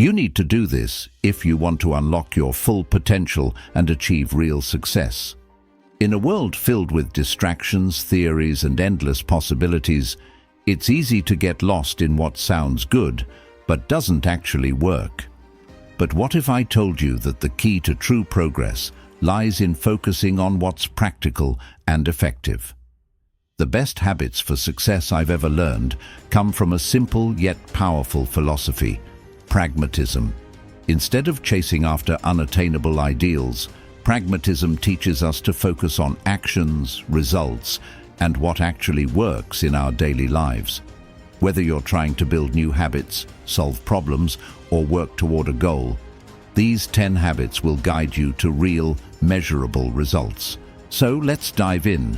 You need to do this if you want to unlock your full potential and achieve real success. In a world filled with distractions, theories, and endless possibilities, it's easy to get lost in what sounds good, but doesn't actually work. But what if I told you that the key to true progress lies in focusing on what's practical and effective? The best habits for success I've ever learned come from a simple yet powerful philosophy: pragmatism. Instead of chasing after unattainable ideals, pragmatism teaches us to focus on actions, results, and what actually works in our daily lives. Whether you're trying to build new habits, solve problems, or work toward a goal, these 10 habits will guide you to real, measurable results. So let's dive in,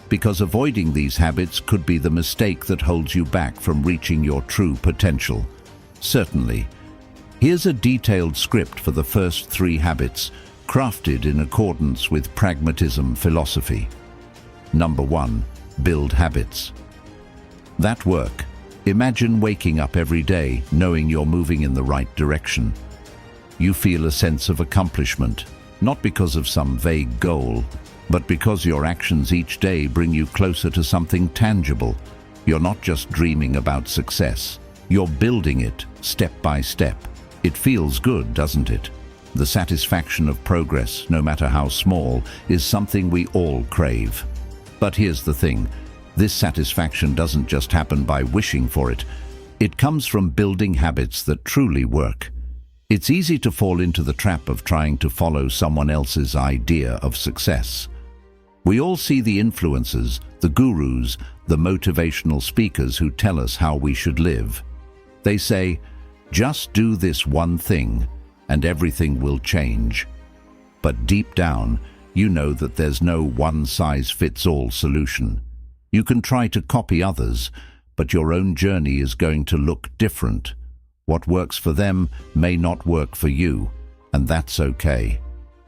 because avoiding these habits could be the mistake that holds you back from reaching your true potential. Certainly. Here's a detailed script for the first 3 habits, crafted in accordance with pragmatism philosophy. Number 1. Build habits. That work. Imagine waking up every day knowing you're moving in the right direction. You feel a sense of accomplishment, not because of some vague goal, but because your actions each day bring you closer to something tangible. You're not just dreaming about success, you're building it step by step. It feels good, doesn't it? The satisfaction of progress, no matter how small, is something we all crave. But here's the thing. This satisfaction doesn't just happen by wishing for it. It comes from building habits that truly work. It's easy to fall into the trap of trying to follow someone else's idea of success. We all see the influencers, the gurus, the motivational speakers who tell us how we should live. They say, just do this one thing and everything will change. But deep down, you know that there's no one-size-fits-all solution. You can try to copy others, but your own journey is going to look different. What works for them may not work for you, and that's okay.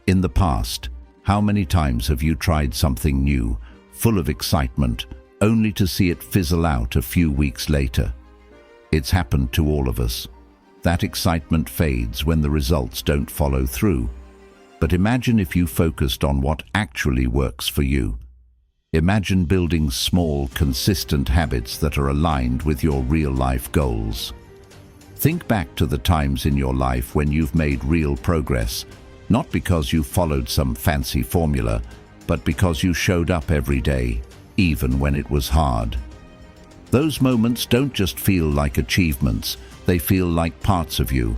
In the past, how many times have you tried something new, full of excitement, only to see it fizzle out a few weeks later? It's happened to all of us. That excitement fades when the results don't follow through. But imagine if you focused on what actually works for you. Imagine building small, consistent habits that are aligned with your real-life goals. Think back to the times in your life when you've made real progress, not because you followed some fancy formula, but because you showed up every day, even when it was hard. Those moments don't just feel like achievements, they feel like parts of you.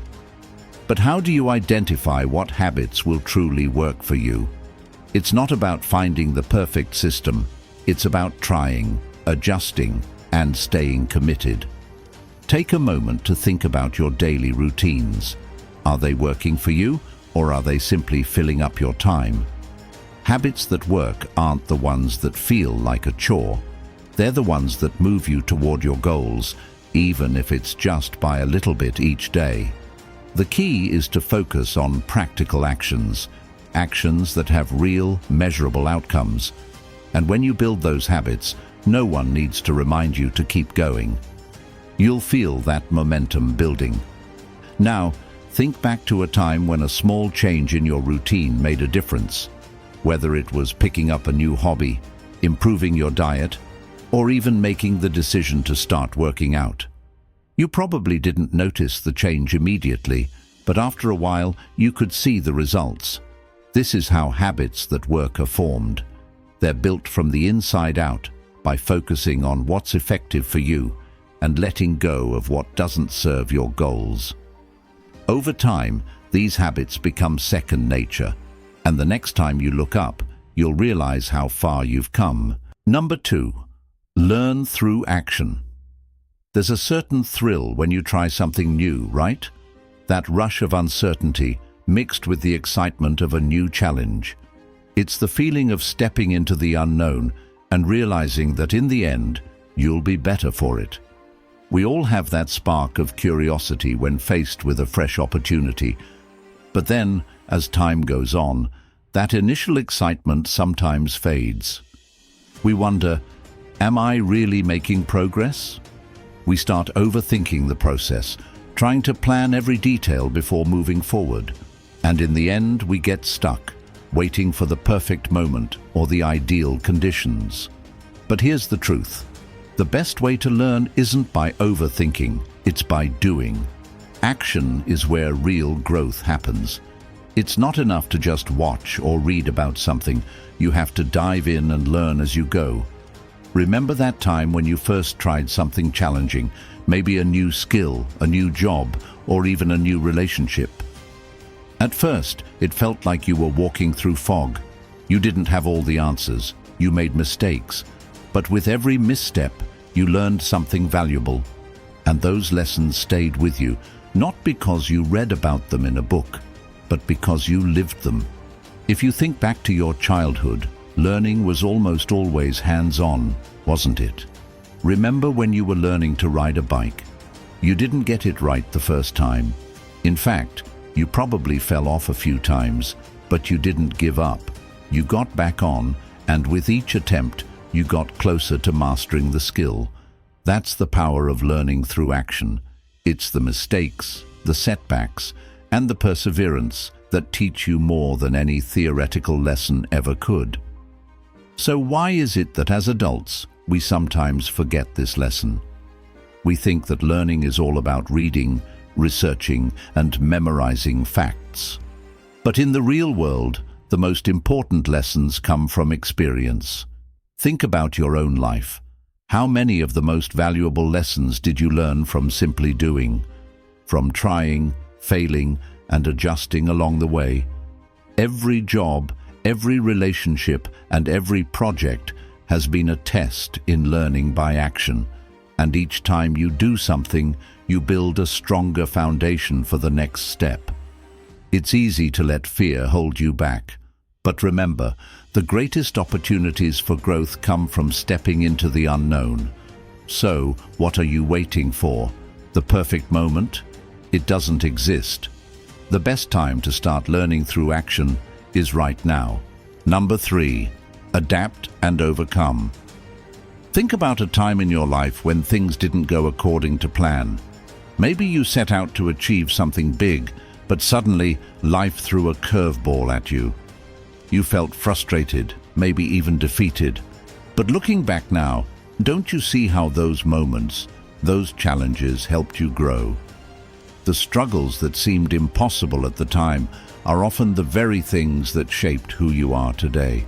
But how do you identify what habits will truly work for you? It's not about finding the perfect system. It's about trying, adjusting, and staying committed. Take a moment to think about your daily routines. Are they working for you, or are they simply filling up your time? Habits that work aren't the ones that feel like a chore. They're the ones that move you toward your goals, even if it's just by a little bit each day. The key is to focus on practical actions that have real, measurable outcomes. And when you build those habits, no one needs to remind you to keep going. You'll feel that momentum building. Now, think back to a time when a small change in your routine made a difference. Whether it was picking up a new hobby, improving your diet, or even making the decision to start working out. You probably didn't notice the change immediately, but after a while you could see the results. This is how habits that work are formed. They're built from the inside out by focusing on what's effective for you and letting go of what doesn't serve your goals. Over time, these habits become second nature, and the next time you look up, you'll realize how far you've come. Number 2. Learn through action. There's a certain thrill when you try something new, right? That rush of uncertainty mixed with the excitement of a new challenge. It's the feeling of stepping into the unknown and realizing that in the end, you'll be better for it. We all have that spark of curiosity when faced with a fresh opportunity. But then, as time goes on, that initial excitement sometimes fades. We wonder, am I really making progress? We start overthinking the process, trying to plan every detail before moving forward. And in the end, we get stuck, waiting for the perfect moment or the ideal conditions. But here's the truth. The best way to learn isn't by overthinking, it's by doing. Action is where real growth happens. It's not enough to just watch or read about something. You have to dive in and learn as you go. Remember that time when you first tried something challenging, maybe a new skill, a new job, or even a new relationship. At first, it felt like you were walking through fog. You didn't have all the answers. You made mistakes. But with every misstep, you learned something valuable. And those lessons stayed with you, not because you read about them in a book, but because you lived them. If you think back to your childhood, learning was almost always hands-on, wasn't it? Remember when you were learning to ride a bike? You didn't get it right the first time. In fact, you probably fell off a few times, but you didn't give up. You got back on, and with each attempt, you got closer to mastering the skill. That's the power of learning through action. It's the mistakes, the setbacks, and the perseverance that teach you more than any theoretical lesson ever could. So why is it that as adults, we sometimes forget this lesson? We think that learning is all about reading, researching, and memorizing facts. But in the real world, the most important lessons come from experience. Think about your own life. How many of the most valuable lessons did you learn from simply doing? From trying, failing, and adjusting along the way? Every job, every relationship, and every project has been a test in learning by action. And each time you do something, you build a stronger foundation for the next step. It's easy to let fear hold you back. But remember, the greatest opportunities for growth come from stepping into the unknown. So, what are you waiting for? The perfect moment? It doesn't exist. The best time to start learning through action is right now. Number 3, adapt and overcome. Think about a time in your life when things didn't go according to plan. Maybe you set out to achieve something big, but suddenly life threw a curveball at you. You felt frustrated, maybe even defeated. But looking back now, don't you see how those moments, those challenges helped you grow? The struggles that seemed impossible at the time are often the very things that shaped who you are today.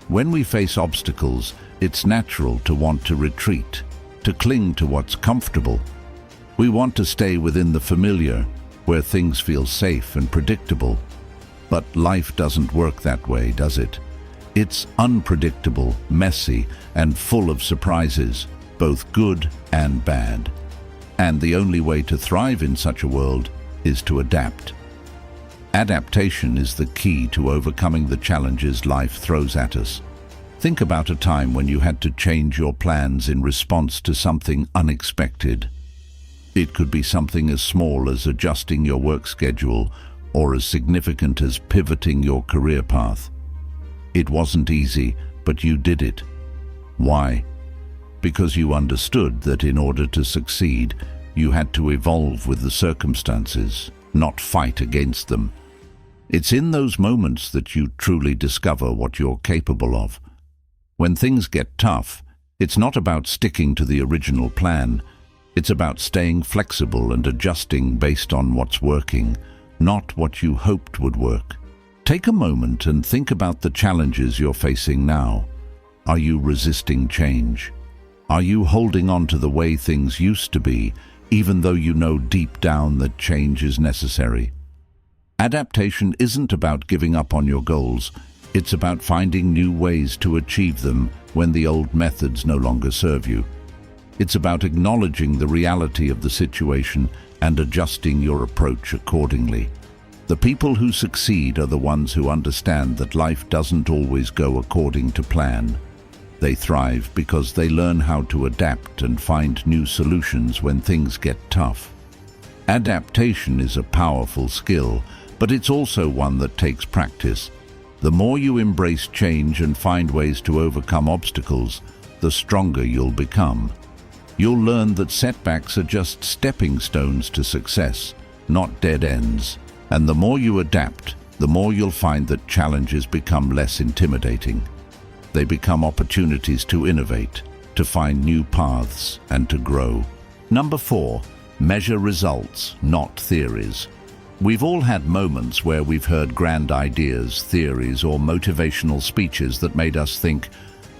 When we face obstacles, it's natural to want to retreat, to cling to what's comfortable. We want to stay within the familiar, where things feel safe and predictable. But life doesn't work that way, does it? It's unpredictable, messy, and full of surprises, both good and bad. And the only way to thrive in such a world is to adapt. Adaptation is the key to overcoming the challenges life throws at us. Think about a time when you had to change your plans in response to something unexpected. It could be something as small as adjusting your work schedule or as significant as pivoting your career path. It wasn't easy, but you did it. Why? Because you understood that in order to succeed, you had to evolve with the circumstances, not fight against them. It's in those moments that you truly discover what you're capable of. When things get tough, it's not about sticking to the original plan. It's about staying flexible and adjusting based on what's working, not what you hoped would work. Take a moment and think about the challenges you're facing now. Are you resisting change? Are you holding on to the way things used to be, even though you know deep down that change is necessary? Adaptation isn't about giving up on your goals. It's about finding new ways to achieve them when the old methods no longer serve you. It's about acknowledging the reality of the situation and adjusting your approach accordingly. The people who succeed are the ones who understand that life doesn't always go according to plan. They thrive because they learn how to adapt and find new solutions when things get tough. Adaptation is a powerful skill, but it's also one that takes practice. The more you embrace change and find ways to overcome obstacles, the stronger you'll become. You'll learn that setbacks are just stepping stones to success, not dead ends. And the more you adapt, the more you'll find that challenges become less intimidating. They become opportunities to innovate, to find new paths, and to grow. Number 4, measure results, not theories. We've all had moments where we've heard grand ideas, theories, or motivational speeches that made us think,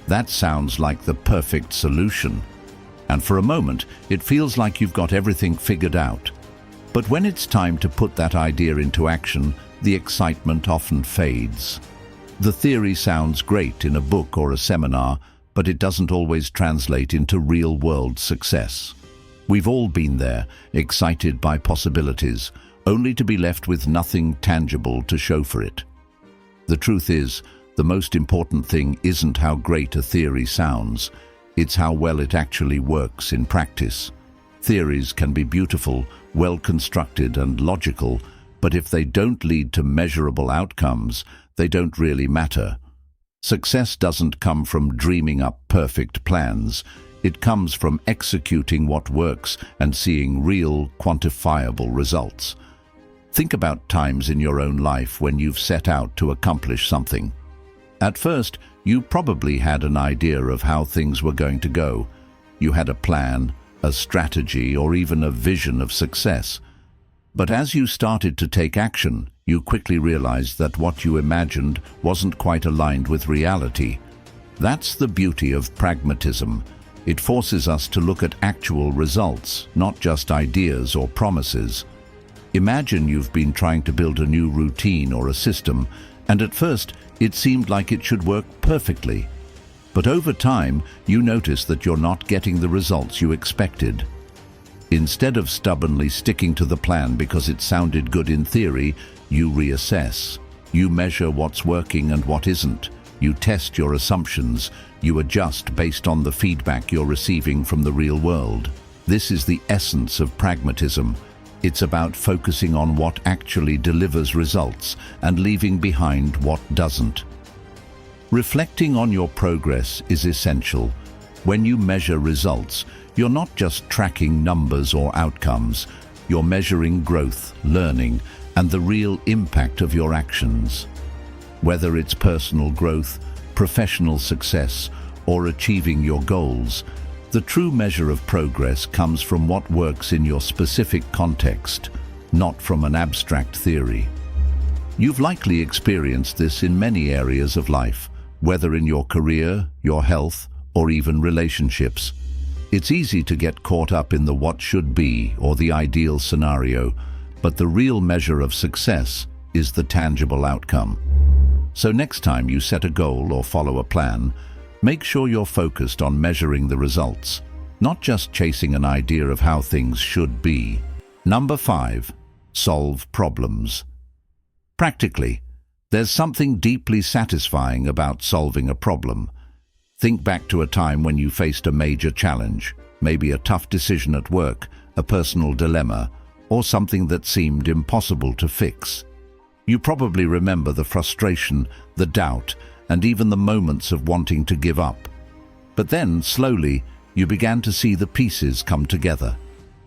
that sounds like the perfect solution. And for a moment, it feels like you've got everything figured out. But when it's time to put that idea into action, the excitement often fades. The theory sounds great in a book or a seminar, but it doesn't always translate into real-world success. We've all been there, excited by possibilities, only to be left with nothing tangible to show for it. The truth is, the most important thing isn't how great a theory sounds, it's how well it actually works in practice. Theories can be beautiful, well-constructed and logical, but if they don't lead to measurable outcomes, they don't really matter. Success doesn't come from dreaming up perfect plans. It comes from executing what works and seeing real, quantifiable results. Think about times in your own life when you've set out to accomplish something. At first, you probably had an idea of how things were going to go. You had a plan, a strategy, or even a vision of success. But as you started to take action, you quickly realized that what you imagined wasn't quite aligned with reality. That's the beauty of pragmatism. It forces us to look at actual results, not just ideas or promises. Imagine you've been trying to build a new routine or a system, and at first it seemed like it should work perfectly. But over time, you notice that you're not getting the results you expected. Instead of stubbornly sticking to the plan because it sounded good in theory, you reassess. You measure what's working and what isn't. You test your assumptions. You adjust based on the feedback you're receiving from the real world. This is the essence of pragmatism. It's about focusing on what actually delivers results and leaving behind what doesn't. Reflecting on your progress is essential. When you measure results, you're not just tracking numbers or outcomes. You're measuring growth, learning, and the real impact of your actions. Whether it's personal growth, professional success, or achieving your goals, the true measure of progress comes from what works in your specific context, not from an abstract theory. You've likely experienced this in many areas of life, whether in your career, your health, or even relationships. It's easy to get caught up in the what should be or the ideal scenario, but the real measure of success is the tangible outcome. So next time you set a goal or follow a plan, make sure you're focused on measuring the results, not just chasing an idea of how things should be. Number 5, solve problems. Practically, there's something deeply satisfying about solving a problem. Think back to a time when you faced a major challenge, maybe a tough decision at work, a personal dilemma, or something that seemed impossible to fix. You probably remember the frustration, the doubt, and even the moments of wanting to give up. But then, slowly, you began to see the pieces come together.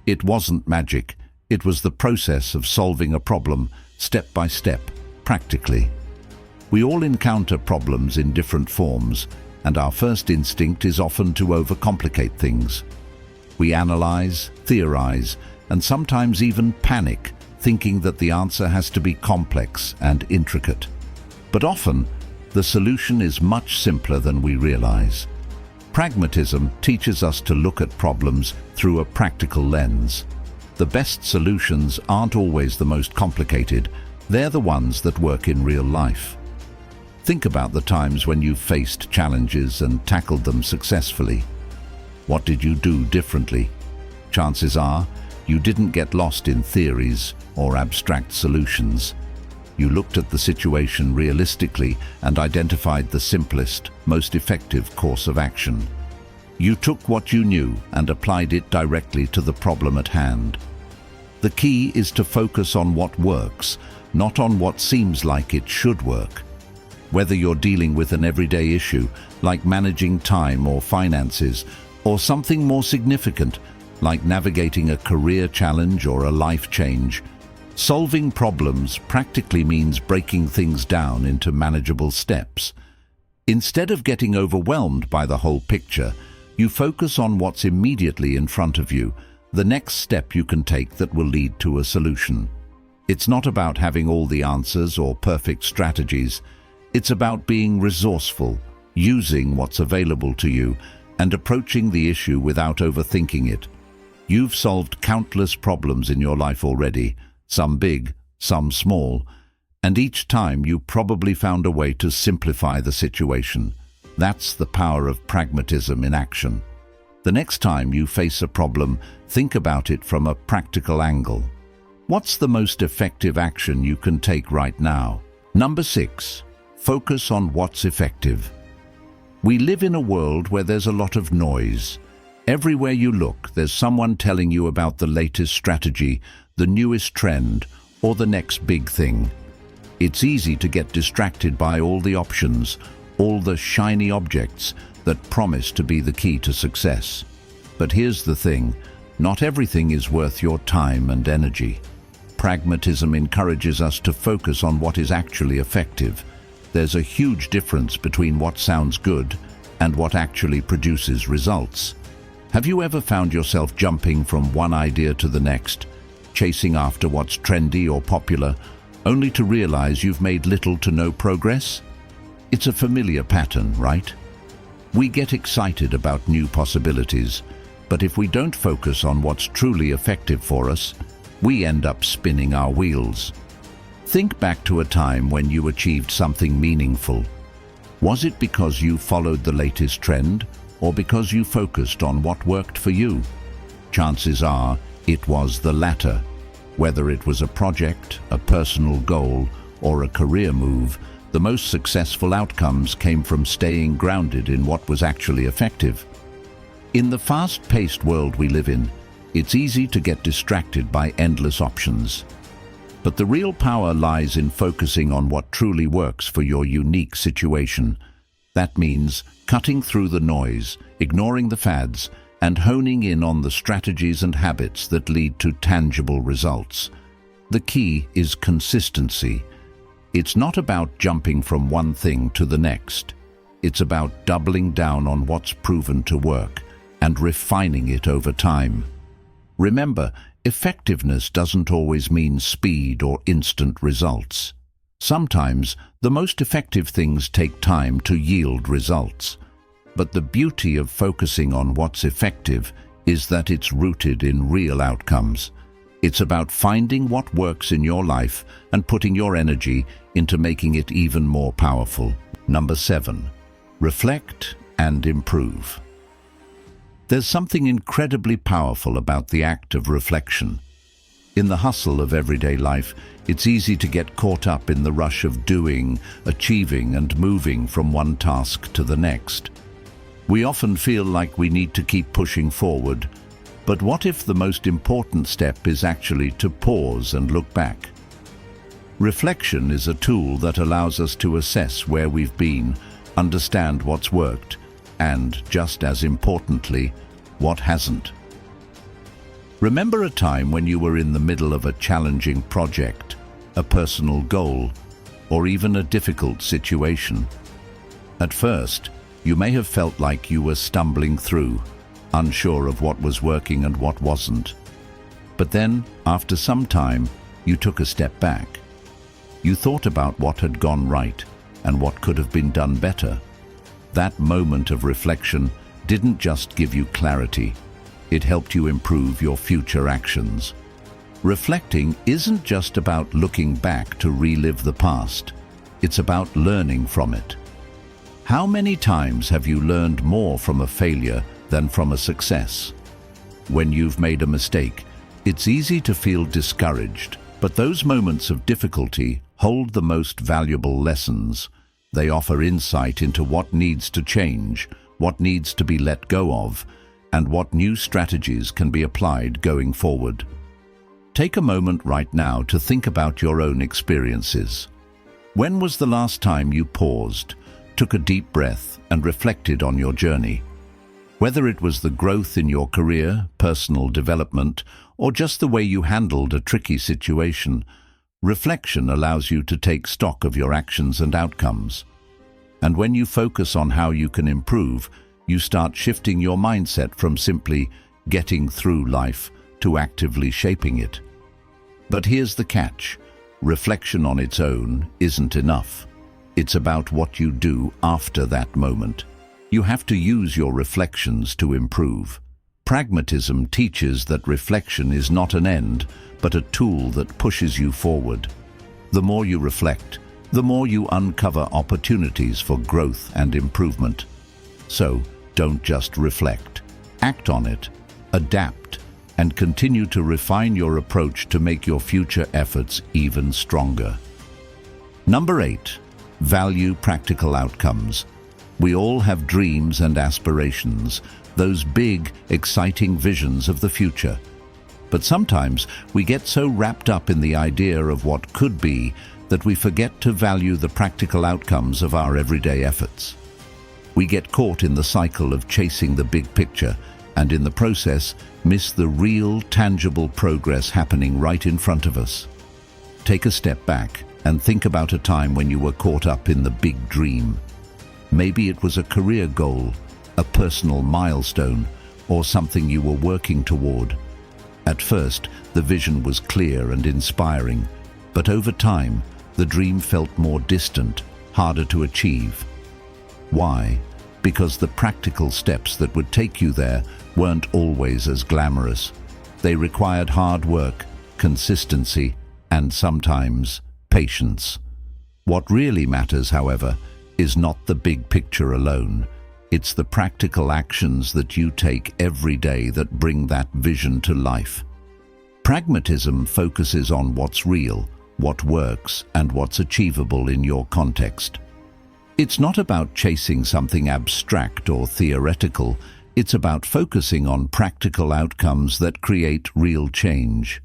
It wasn't magic. It was the process of solving a problem, step by step, practically. We all encounter problems in different forms, and our first instinct is often to overcomplicate things. We analyze, theorize, and sometimes even panic, thinking that the answer has to be complex and intricate. But often, the solution is much simpler than we realize. Pragmatism teaches us to look at problems through a practical lens. The best solutions aren't always the most complicated. They're the ones that work in real life. Think about the times when you've faced challenges and tackled them successfully. What did you do differently? Chances are, you didn't get lost in theories or abstract solutions. You looked at the situation realistically and identified the simplest, most effective course of action. You took what you knew and applied it directly to the problem at hand. The key is to focus on what works, not on what seems like it should work. Whether you're dealing with an everyday issue, like managing time or finances, or something more significant, like navigating a career challenge or a life change. Solving problems practically means breaking things down into manageable steps. Instead of getting overwhelmed by the whole picture, you focus on what's immediately in front of you, the next step you can take that will lead to a solution. It's not about having all the answers or perfect strategies. It's about being resourceful, using what's available to you, and approaching the issue without overthinking it. You've solved countless problems in your life already, some big, some small, and each time you probably found a way to simplify the situation. That's the power of pragmatism in action. The next time you face a problem, think about it from a practical angle. What's the most effective action you can take right now? Number 6. Focus on what's effective. We live in a world where there's a lot of noise. Everywhere you look, there's someone telling you about the latest strategy, the newest trend, or the next big thing. It's easy to get distracted by all the options, all the shiny objects that promise to be the key to success. But here's the thing, not everything is worth your time and energy. Pragmatism encourages us to focus on what is actually effective. There's a huge difference between what sounds good and what actually produces results. Have you ever found yourself jumping from one idea to the next, chasing after what's trendy or popular, only to realize you've made little to no progress? It's a familiar pattern, right? We get excited about new possibilities, but if we don't focus on what's truly effective for us, we end up spinning our wheels. Think back to a time when you achieved something meaningful. Was it because you followed the latest trend, or because you focused on what worked for you? Chances are it was the latter. Whether it was a project, a personal goal, or a career move, the most successful outcomes came from staying grounded in what was actually effective. In the fast-paced world we live in, it's easy to get distracted by endless options. But the real power lies in focusing on what truly works for your unique situation. That means cutting through the noise, ignoring the fads, and honing in on the strategies and habits that lead to tangible results. The key is consistency. It's not about jumping from one thing to the next. It's about doubling down on what's proven to work and refining it over time. Remember, effectiveness doesn't always mean speed or instant results. Sometimes, the most effective things take time to yield results. But the beauty of focusing on what's effective is that it's rooted in real outcomes. It's about finding what works in your life and putting your energy into making it even more powerful. Number 7. Reflect and improve. There's something incredibly powerful about the act of reflection. In the hustle of everyday life, it's easy to get caught up in the rush of doing, achieving, and moving from one task to the next. We often feel like we need to keep pushing forward, but what if the most important step is actually to pause and look back? Reflection is a tool that allows us to assess where we've been, understand what's worked, and, just as importantly, what hasn't. Remember a time when you were in the middle of a challenging project, a personal goal, or even a difficult situation. At first, you may have felt like you were stumbling through, unsure of what was working and what wasn't. But then, after some time, you took a step back. You thought about what had gone right and what could have been done better. That moment of reflection didn't just give you clarity, it helped you improve your future actions. Reflecting isn't just about looking back to relive the past, it's about learning from it. How many times have you learned more from a failure than from a success? When you've made a mistake, it's easy to feel discouraged, but those moments of difficulty hold the most valuable lessons. They offer insight into what needs to change, what needs to be let go of, and what new strategies can be applied going forward. Take a moment right now to think about your own experiences. When was the last time you paused, took a deep breath, and reflected on your journey? Whether it was the growth in your career, personal development, or just the way you handled a tricky situation, reflection allows you to take stock of your actions and outcomes. And when you focus on how you can improve, you start shifting your mindset from simply getting through life to actively shaping it. But here's the catch. Reflection on its own isn't enough. It's about what you do after that moment. You have to use your reflections to improve. Pragmatism teaches that reflection is not an end, but a tool that pushes you forward. The more you reflect, the more you uncover opportunities for growth and improvement. So, don't just reflect. Act on it, adapt, and continue to refine your approach to make your future efforts even stronger. Number 8. Value practical outcomes. We all have dreams and aspirations, those big, exciting visions of the future. But sometimes we get so wrapped up in the idea of what could be that we forget to value the practical outcomes of our everyday efforts. We get caught in the cycle of chasing the big picture and in the process miss the real, tangible progress happening right in front of us. Take a step back and think about a time when you were caught up in the big dream. Maybe it was a career goal, a personal milestone, or something you were working toward. At first, the vision was clear and inspiring, but over time, the dream felt more distant, harder to achieve. Why? Because the practical steps that would take you there weren't always as glamorous. They required hard work, consistency, and sometimes patience. What really matters, however, is not the big picture alone. It's the practical actions that you take every day that bring that vision to life. Pragmatism focuses on what's real, what works, and what's achievable in your context. It's not about chasing something abstract or theoretical. It's about focusing on practical outcomes that create real change.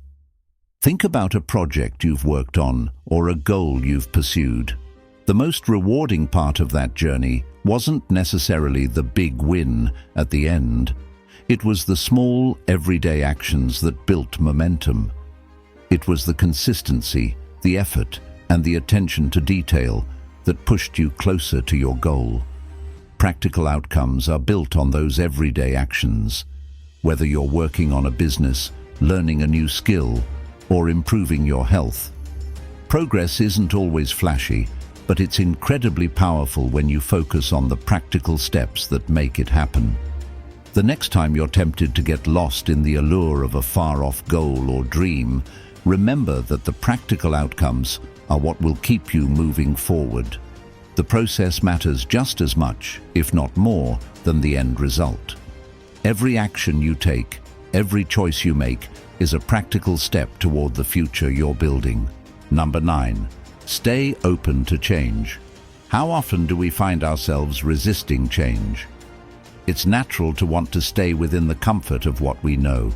Think about a project you've worked on or a goal you've pursued. The most rewarding part of that journey wasn't necessarily the big win at the end. It was the small, everyday actions that built momentum. It was the consistency, the effort, and the attention to detail that pushed you closer to your goal. Practical outcomes are built on those everyday actions. Whether you're working on a business, learning a new skill, or improving your health. Progress isn't always flashy, but it's incredibly powerful when you focus on the practical steps that make it happen. The next time you're tempted to get lost in the allure of a far-off goal or dream, remember that the practical outcomes are what will keep you moving forward. The process matters just as much, if not more, than the end result. Every action you take, every choice you make, is a practical step toward the future you're building. Number 9. Stay open to change. How often do we find ourselves resisting change? It's natural to want to stay within the comfort of what we know.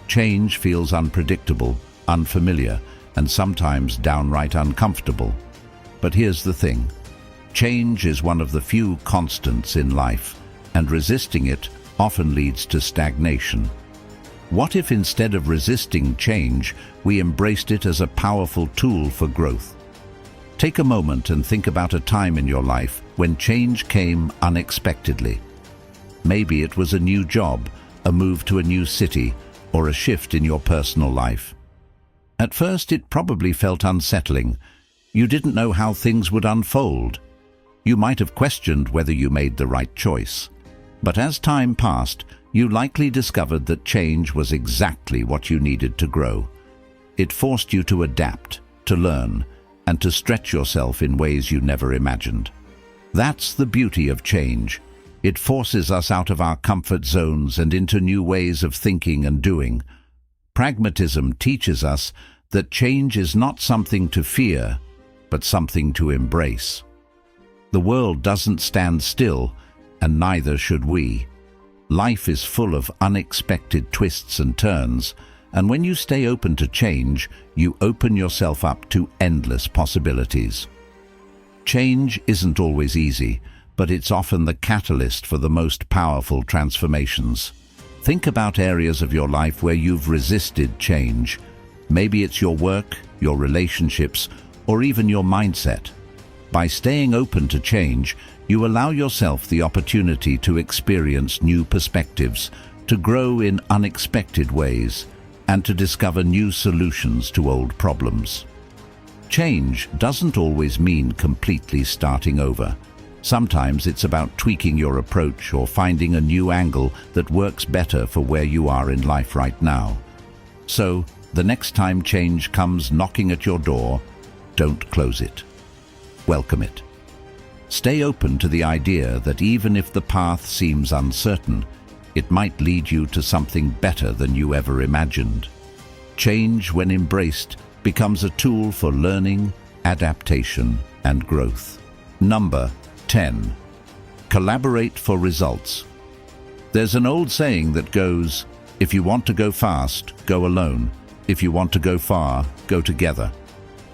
Change feels unpredictable, unfamiliar, and sometimes downright uncomfortable. But here's the thing. Change is one of the few constants in life, and resisting it often leads to stagnation. What if instead of resisting change, we embraced it as a powerful tool for growth? Take a moment and think about a time in your life when change came unexpectedly. Maybe it was a new job, a move to a new city, or a shift in your personal life. At first, it probably felt unsettling. You didn't know how things would unfold. You might have questioned whether you made the right choice. But as time passed, you likely discovered that change was exactly what you needed to grow. It forced you to adapt, to learn, and to stretch yourself in ways you never imagined. That's the beauty of change. It forces us out of our comfort zones and into new ways of thinking and doing. Pragmatism teaches us that change is not something to fear, but something to embrace. The world doesn't stand still, and neither should we. Life is full of unexpected twists and turns, and when you stay open to change, you open yourself up to endless possibilities. Change isn't always easy, but it's often the catalyst for the most powerful transformations. Think about areas of your life where you've resisted change. Maybe it's your work, your relationships, or even your mindset. By staying open to change, you allow yourself the opportunity to experience new perspectives, to grow in unexpected ways, and to discover new solutions to old problems. Change doesn't always mean completely starting over. Sometimes it's about tweaking your approach or finding a new angle that works better for where you are in life right now. So, the next time change comes knocking at your door, don't close it. Welcome it. Stay open to the idea that even if the path seems uncertain, it might lead you to something better than you ever imagined. Change, when embraced, becomes a tool for learning, adaptation, and growth. Number 10. Collaborate for results. There's an old saying that goes, if you want to go fast, go alone. If you want to go far, go together.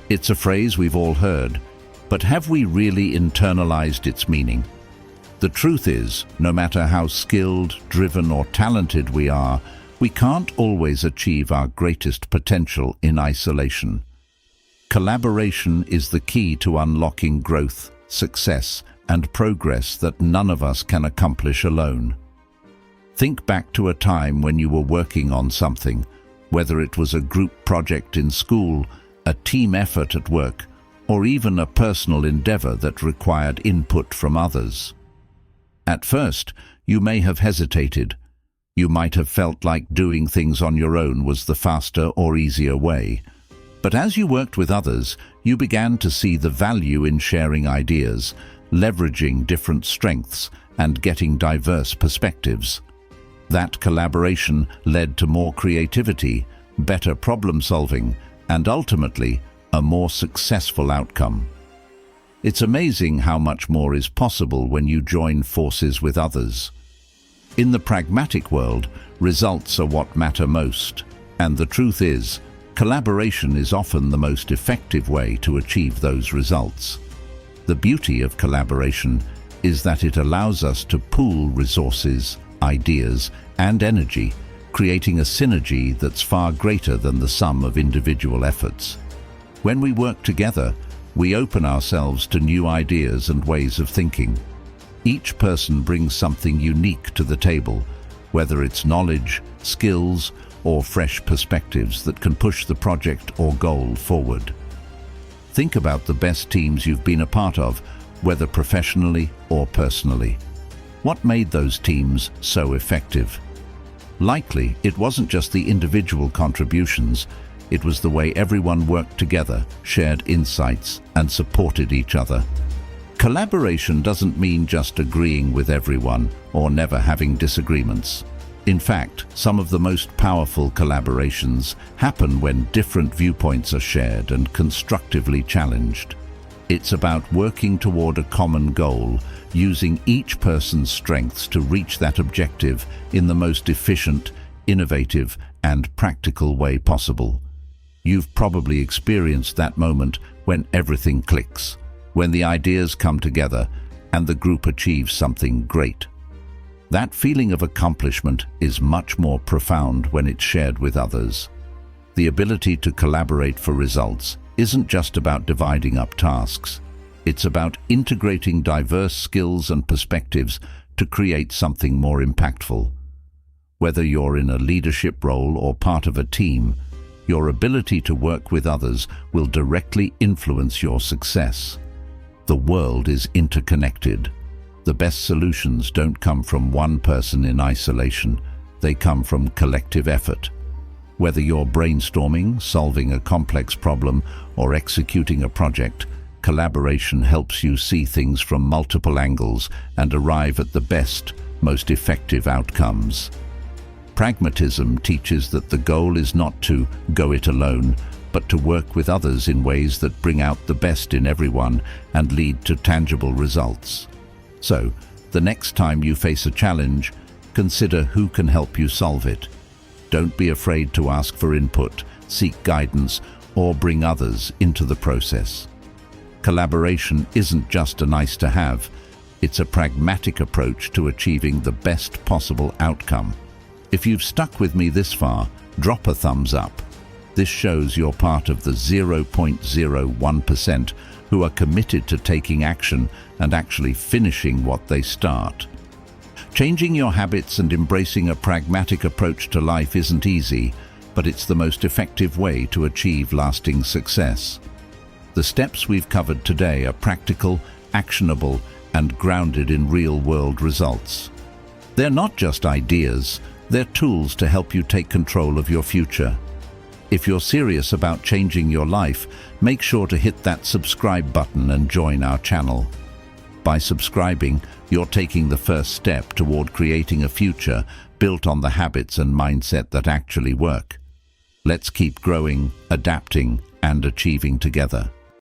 It's a phrase we've all heard, but have we really internalized its meaning? The truth is, no matter how skilled, driven, or talented we are, we can't always achieve our greatest potential in isolation. Collaboration is the key to unlocking growth, success, and progress that none of us can accomplish alone. Think back to a time when you were working on something, whether it was a group project in school, a team effort at work, or even a personal endeavor that required input from others. At first, you may have hesitated. You might have felt like doing things on your own was the faster or easier way. But as you worked with others, you began to see the value in sharing ideas, leveraging different strengths, and getting diverse perspectives. That collaboration led to more creativity, better problem-solving, and ultimately, a more successful outcome. It's amazing how much more is possible when you join forces with others. In the pragmatic world, results are what matter most, and the truth is, collaboration is often the most effective way to achieve those results. The beauty of collaboration is that it allows us to pool resources, ideas, and energy, creating a synergy that's far greater than the sum of individual efforts. When we work together, we open ourselves to new ideas and ways of thinking. Each person brings something unique to the table, whether it's knowledge, skills, or fresh perspectives that can push the project or goal forward. Think about the best teams you've been a part of, whether professionally or personally. What made those teams so effective? Likely, it wasn't just the individual contributions, it was the way everyone worked together, shared insights, and supported each other. Collaboration doesn't mean just agreeing with everyone or never having disagreements. In fact, some of the most powerful collaborations happen when different viewpoints are shared and constructively challenged. It's about working toward a common goal, using each person's strengths to reach that objective in the most efficient, innovative, and practical way possible. You've probably experienced that moment when everything clicks, when the ideas come together and the group achieves something great. That feeling of accomplishment is much more profound when it's shared with others. The ability to collaborate for results isn't just about dividing up tasks. It's about integrating diverse skills and perspectives to create something more impactful. Whether you're in a leadership role or part of a team, your ability to work with others will directly influence your success. The world is interconnected. The best solutions don't come from one person in isolation. They come from collective effort. Whether you're brainstorming, solving a complex problem, or executing a project, collaboration helps you see things from multiple angles and arrive at the best, most effective outcomes. Pragmatism teaches that the goal is not to go it alone, but to work with others in ways that bring out the best in everyone and lead to tangible results. So, the next time you face a challenge, consider who can help you solve it. Don't be afraid to ask for input, seek guidance, or bring others into the process. Collaboration isn't just a nice to have, It's a pragmatic approach to achieving the best possible outcome. If you've stuck with me this far, drop a thumbs up. This shows you're part of the 0.01% who are committed to taking action and actually finishing what they start. Changing your habits and embracing a pragmatic approach to life isn't easy, but it's the most effective way to achieve lasting success. The steps we've covered today are practical, actionable, and grounded in real-world results. They're not just ideas, they're tools to help you take control of your future. If you're serious about changing your life, make sure to hit that subscribe button and join our channel. By subscribing, you're taking the first step toward creating a future built on the habits and mindset that actually work. Let's keep growing, adapting, and achieving together.